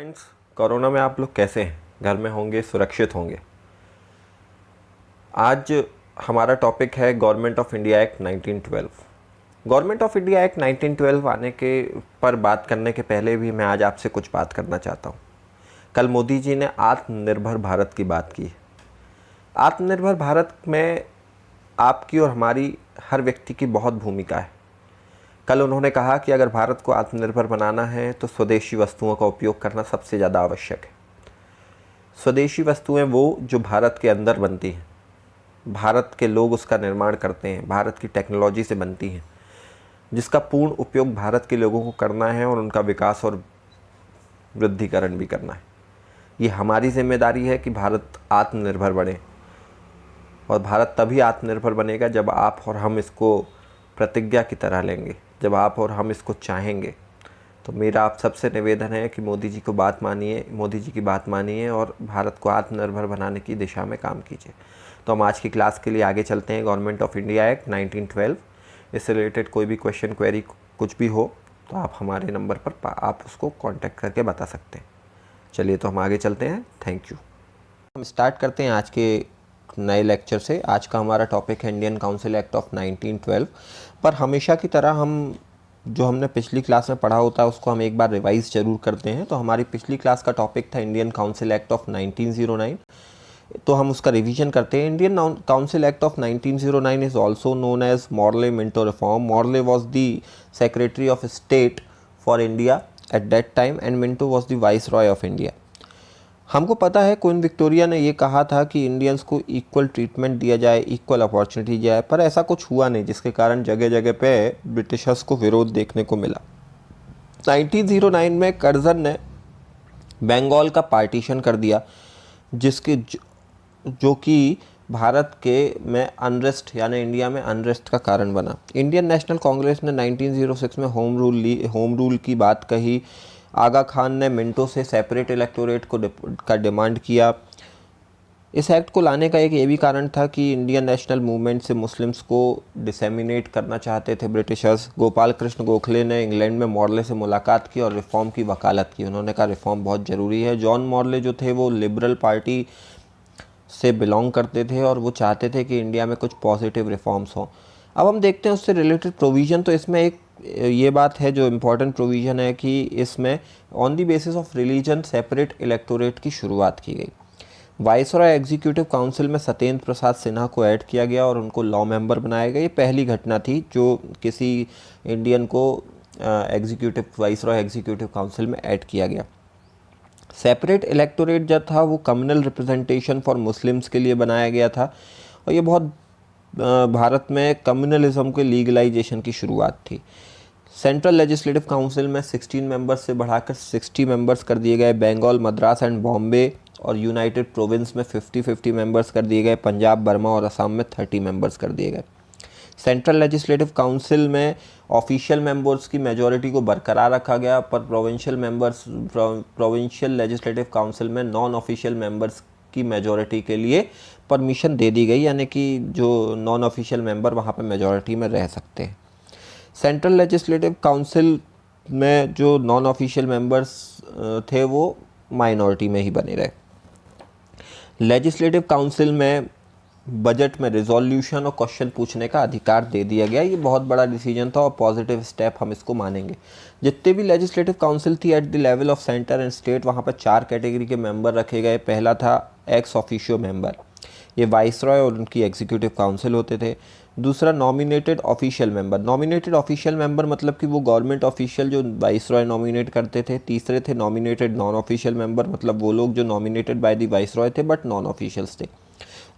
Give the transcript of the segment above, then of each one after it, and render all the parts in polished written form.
Friends, corona में आप लोग कैसे हैं? घर में होंगे, सुरक्षित होंगे। आज हमारा टॉपिक है government of India act 1912। Government of India act 1912 आने के पर बात करने के पहले भी मैं आज आपसे कुछ बात करना चाहता हूँ। कल मोदी जी ने आत्मनिर्भर भारत की बात की। आत्मनिर्भर भारत में आपकी और हमारी हर व्यक्ति की बहुत भूमिका है। कल उन्होंने कहा कि अगर भारत को आत्मनिर्भर बनाना है तो स्वदेशी वस्तुओं का उपयोग करना सबसे ज़्यादा आवश्यक है। स्वदेशी वस्तुएं वो जो भारत के अंदर बनती हैं, भारत के लोग उसका निर्माण करते हैं, भारत की टेक्नोलॉजी से बनती हैं, जिसका पूर्ण उपयोग भारत के लोगों को करना है और उनका विकास और वृद्धिकरण भी करना है। ये हमारी जिम्मेदारी है कि भारत आत्मनिर्भर बने, और भारत तभी आत्मनिर्भर बनेगा जब आप और हम इसको प्रतिज्ञा की तरह लेंगे, जब आप और हम इसको चाहेंगे। तो मेरा आप सबसे निवेदन है कि मोदी जी की बात मानिए और भारत को आत्मनिर्भर बनाने की दिशा में काम कीजिए। तो हम आज की क्लास के लिए आगे चलते हैं। गवर्नमेंट ऑफ इंडिया एक्ट 1912, इससे रिलेटेड कोई भी क्वेश्चन, क्वेरी कुछ भी हो तो आप हमारे नंबर पर आप उसको कांटेक्ट करके बता सकते हैं। चलिए तो हम आगे चलते हैं। Thank you. हम स्टार्ट करते हैं आज के नए लेक्चर से। आज का हमारा टॉपिक है इंडियन काउंसिल एक्ट ऑफ 1912। पर हमेशा की तरह हम जो हमने पिछली क्लास में पढ़ा होता है उसको हम एक बार रिवाइज जरूर करते हैं। तो हमारी पिछली क्लास का टॉपिक था इंडियन काउंसिल एक्ट ऑफ 1909। तो हम उसका रिवीजन करते हैं। Indian Council Act of 1909 is also known as Morley Minto reform. Morley was the secretary of state for India at that time and Minto was the viceroy of India. हमको पता है queen Victoria ने ये कहा था कि Indians को equal treatment दिया जाए, इक्वल अपॉर्चुनिटी दिया जाए, पर ऐसा कुछ हुआ नहीं, जिसके कारण जगह जगह पे ब्रिटिशर्स को विरोध देखने को मिला। 1909 में कर्जन ने बंगाल का पार्टीशन कर दिया, जिसके जो कि भारत के में अनरेस्ट यानी इंडिया में अनरेस्ट का कारण बना। इंडियन नेशनल कांग्रेस ने 1906 में होम रूल की बात कही। आगा खान ने मिंटो से सेपरेट इलेक्टोरेट का डिमांड किया। इस एक्ट को लाने का एक ये भी कारण था कि इंडियन नेशनल मूवमेंट से मुस्लिम्स को डिसेमिनेट करना चाहते थे ब्रिटिशर्स। गोपाल कृष्ण गोखले ने इंग्लैंड में मॉर्ले से मुलाकात की और रिफॉर्म की वकालत की। उन्होंने कहा रिफॉर्म बहुत ज़रूरी है। जॉन मॉर्ले जो थे वो लिबरल पार्टी से बिलोंग करते थे और वो चाहते थे कि इंडिया में कुछ पॉजिटिव रिफॉर्म्स हों। अब हम देखते हैं उससे रिलेटेड प्रोविज़न। तो इसमें एक ये बात है जो इम्पोर्टेंट प्रोविज़न है कि इसमें on the basis of religion separate electorate की शुरुआत की गई। वाइसरॉय एग्जीक्यूटिव काउंसिल में सत्येंद्र प्रसाद सिन्हा को ऐड किया गया और उनको लॉ मेंबर बनाया गया। ये पहली घटना थी जो किसी इंडियन को वाइसरॉय एग्जीक्यूटिव काउंसिल में ऐड किया गया। सेपरेट इलेक्टोरेट जो था वो कम्युनल रिप्रेजेंटेशन फॉर मुस्लिम्स के लिए बनाया गया था, और ये बहुत भारत में कम्युनलिज्म के लीगलाइजेशन की शुरुआत थी। सेंट्रल लेजिस्लेटिव काउंसिल में 16 मेंबर्स से बढ़ाकर 60 मेंबर्स कर दिए गए। बंगाल, मद्रास एंड बॉम्बे और यूनाइटेड प्रोविंस में 50-50 मेंबर्स कर दिए गए। पंजाब, बर्मा और असम में 30 मेंबर्स कर दिए गए। सेंट्रल लेजिस्लेटिव काउंसिल में ऑफिशियल मेंबर्स की मेजॉरिटी को बरकरार रखा गया, पर प्रोविंशियल लेजिस्लेटिव काउंसिल में नॉन ऑफिशियल मेंबर्स की मेजॉरिटी के लिए परमिशन दे दी गई, यानी कि जो नॉन ऑफिशियल मेंबर वहाँ पे मेजॉरिटी में रह सकते हैं। सेंट्रल लेजिस्लेटिव काउंसिल में जो नॉन ऑफिशियल मेंबर्स थे वो माइनॉरिटी में ही बने रहे। लेजिस्लेटिव काउंसिल में बजट में रिजोल्यूशन और क्वेश्चन पूछने का अधिकार दे दिया गया। ये बहुत बड़ा डिसीजन था और पॉजिटिव स्टेप हम इसको मानेंगे। जितने भी लेजिस्लेटिव काउंसिल थी at the level of centre and state, वहाँ पर 4 कैटेगरी के मेंबर रखे गए। पहला था एक्स ऑफिशियो मेंबर, ये वाइसरॉय और उनकी एग्जीक्यूटिव काउंसिल होते थे। दूसरा nominated official member. Nominated official member मतलब कि वो गवर्नमेंट ऑफिशियल जो वाइसरॉय नॉमिनेट करते थे। तीसरे थे नॉमिनेटेड नॉन ऑफिशियल मेंबर, मतलब वो लोग जो नॉमिनेटेड बाय द वाइसरॉय थे बट नॉन ऑफिशियल्स थे।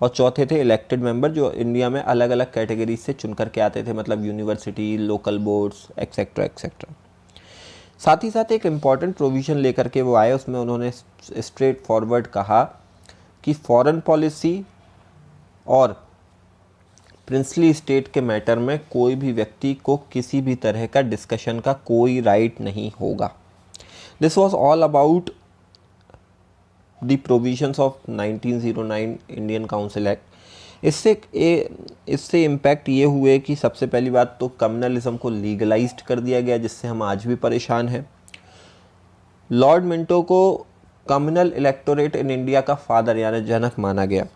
और चौथे थे इलेक्टेड मेंबर, जो इंडिया में अलग अलग कैटेगरी से चुन करके आते थे, मतलब university, local boards etcetera etcetera. साथ ही साथ एक इम्पॉर्टेंट प्रोविज़न लेकर के वो आए, उसमें उन्होंने स्ट्रेट फॉरवर्ड कहा कि फॉरेन पॉलिसी और प्रिंसली स्टेट के मैटर में कोई भी व्यक्ति को किसी भी तरह का डिस्कशन का कोई राइट नहीं होगा। This was all about the provisions of 1909 Indian Council act. इससे इम्पैक्ट ये हुए कि सबसे पहली बात तो कम्युनलिज्म को लीगलाइज्ड कर दिया गया, जिससे हम आज भी परेशान हैं। लॉर्ड मिंटो को कम्युनल इलेक्टोरेट इन इंडिया का फादर यानी जनक माना गया।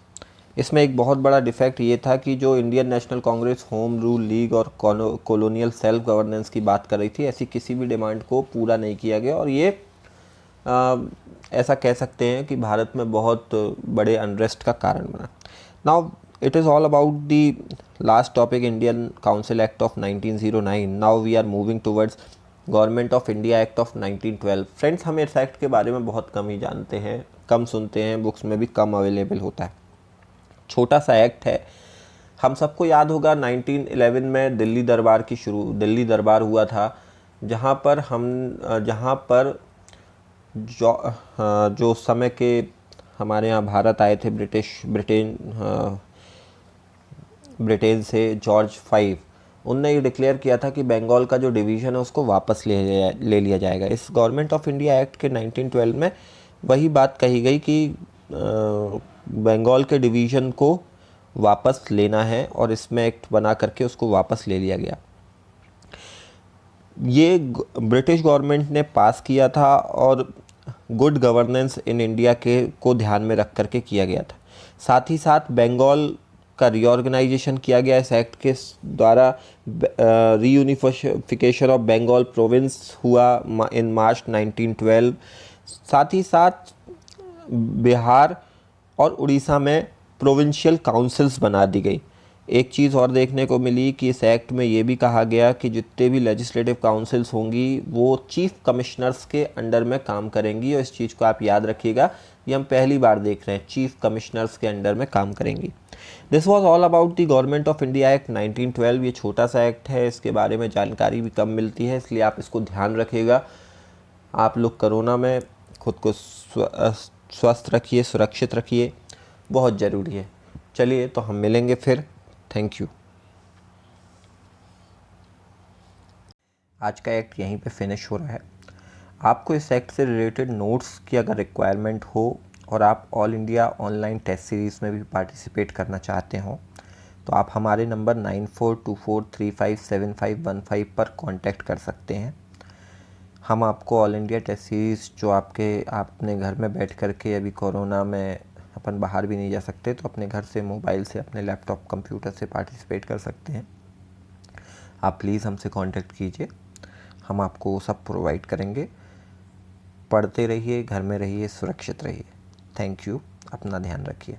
इसमें एक बहुत बड़ा डिफेक्ट ये था कि जो Indian national Congress home rule league और कॉलोनियल सेल्फ गवर्नेंस की बात कर रही थी, ऐसी किसी भी डिमांड को पूरा नहीं किया गया और ये ऐसा कह सकते हैं कि भारत में बहुत बड़े अनरेस्ट का कारण बना। Now it is all about the last topic, Indian Council Act of 1909। Now we are moving towards Government of India Act of 1912। Friends, हम इस एक्ट के बारे में बहुत कम ही जानते हैं, कम सुनते हैं, बुक्स में भी कम अवेलेबल होता है। छोटा सा एक्ट है। हम सबको याद होगा 1911 में दिल्ली दरबार हुआ था, जहाँ पर जो समय के हमारे यहाँ भारत आए थे ब्रिटेन से जॉर्ज 5, उनने ये डिक्लेयर किया था कि बंगाल का जो डिवीज़न है उसको वापस ले लिया जाएगा। इस गवर्नमेंट ऑफ इंडिया एक्ट के 1912 में वही बात कही गई कि बंगाल के डिवीज़न को वापस लेना है और इसमें एक्ट बना करके उसको वापस ले लिया गया। ये ब्रिटिश गवर्नमेंट ने पास किया था और गुड गवर्नेंस इन इंडिया के को ध्यान में रख करके किया गया था। साथ ही साथ बंगाल का रीऑर्गेनाइजेशन किया गया इस एक्ट के द्वारा। रीयूनिफिकेशन ऑफ बंगाल प्रोविंस हुआ इन मार्च 1912। साथ ही साथ बिहार और उड़ीसा में प्रोविंशियल काउंसिल्स बना दी गई। एक चीज़ और देखने को मिली कि इस एक्ट में ये भी कहा गया कि जितने भी लेजिस्लेटिव काउंसिल्स होंगी वो चीफ कमिश्नर्स के अंडर में काम करेंगी, और इस चीज़ को आप याद रखिएगा, ये हम पहली बार देख रहे हैं, चीफ कमिश्नर्स के अंडर में काम करेंगी। This was all about the government of India act 1912। ये छोटा सा एक्ट है, इसके बारे में जानकारी भी कम मिलती है, इसलिए आप इसको ध्यान रखिएगा। आप लोग कोरोना में खुद को स्वस्थ रखिए, सुरक्षित रखिए, बहुत ज़रूरी है। चलिए तो हम मिलेंगे फिर। Thank you. आज का एक्ट यहीं पे फिनिश हो रहा है। आपको इस एक्ट से रिलेटेड नोट्स की अगर रिक्वायरमेंट हो और आप all India online test series में भी पार्टिसिपेट करना चाहते हो तो आप हमारे नंबर 9424357515 पर कांटेक्ट कर सकते हैं। हम आपको ऑल इंडिया टेस्ट सीरीज़ जो आप अपने घर में बैठ कर के, अभी कोरोना में अपन बाहर भी नहीं जा सकते, तो अपने घर से, मोबाइल से, अपने लैपटॉप कंप्यूटर से पार्टिसिपेट कर सकते हैं। आप प्लीज़ हमसे कांटेक्ट कीजिए, हम आपको सब प्रोवाइड करेंगे। पढ़ते रहिए, घर में रहिए, सुरक्षित रहिए। Thank you. अपना ध्यान रखिए।